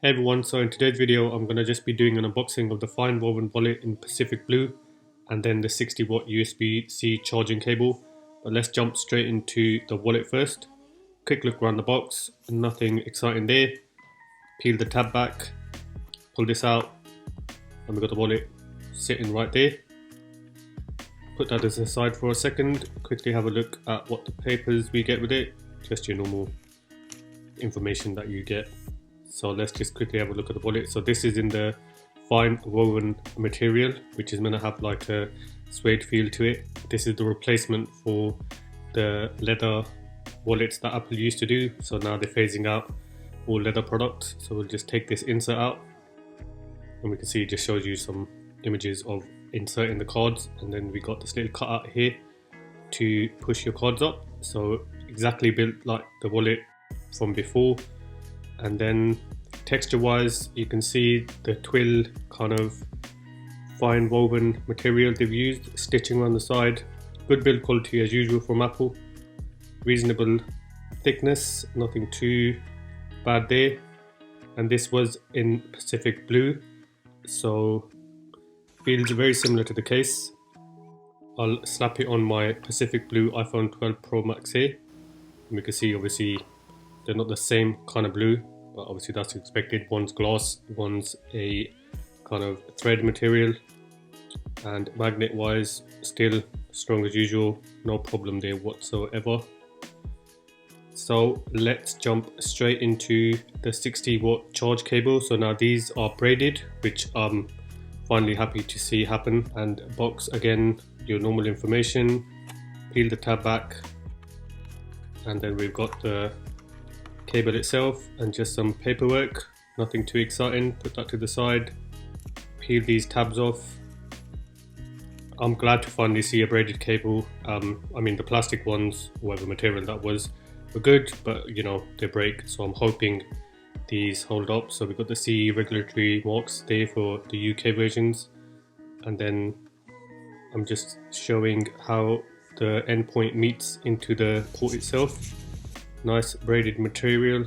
Hey everyone, so in today's video I'm going to just be doing an unboxing of the FineWoven wallet in Pacific Blue and then the 60 watt USB-C charging cable. But let's jump straight into the wallet first. Quick look around the box, nothing exciting there. Peel the tab back, pull this out, and we've got the wallet sitting right there. Put that as a side for a second, quickly have a look at what the papers we get with it, just your normal information that you get. So let's just quickly have a look at the wallet. So this is in the FineWoven material, which is going to have like a suede feel to it. This is the replacement for the leather wallets that Apple used to do. So now they're phasing out all leather products. So we'll just take this insert out, and we can see it just shows you some images of inserting the cards, and then we got this little cutout here to push your cards up. So exactly built like the wallet from before. And then texture wise, you can see the twill kind of fine woven material they've used, stitching on the side. Good build quality as usual from Apple. Reasonable thickness, nothing too bad there. And this was in Pacific Blue, so feels very similar to the case. I'll slap it on my Pacific Blue iPhone 12 Pro Max here. And we can see obviously they're not the same kind of blue, but obviously that's expected. One's glass, one's a kind of thread material, and magnet wise still strong as usual, no problem there whatsoever. So let's jump straight into the 60 watt charge cable. So now these are braided, which I'm finally happy to see happen. And box again, your normal information, peel the tab back, and then we've got the cable itself and just some paperwork, nothing too exciting. Put that to the side, peel these tabs off. I'm glad to finally see a braided cable. I mean the plastic ones, whatever material that was, were good, but you know they break, so I'm hoping these hold up. So we've got the CE regulatory marks there for the UK versions, and then I'm just showing how the endpoint meets into the port itself. Nice braided material.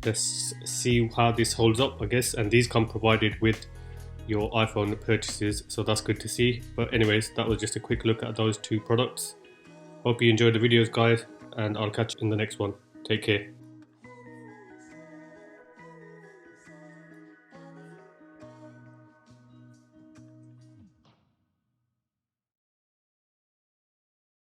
Let's see how this holds up, I guess. And these come provided with your iPhone purchases, so that's good to see. But anyways, that was just a quick look at those two products. Hope you enjoyed the videos, guys, and I'll catch you in the next one. Take care.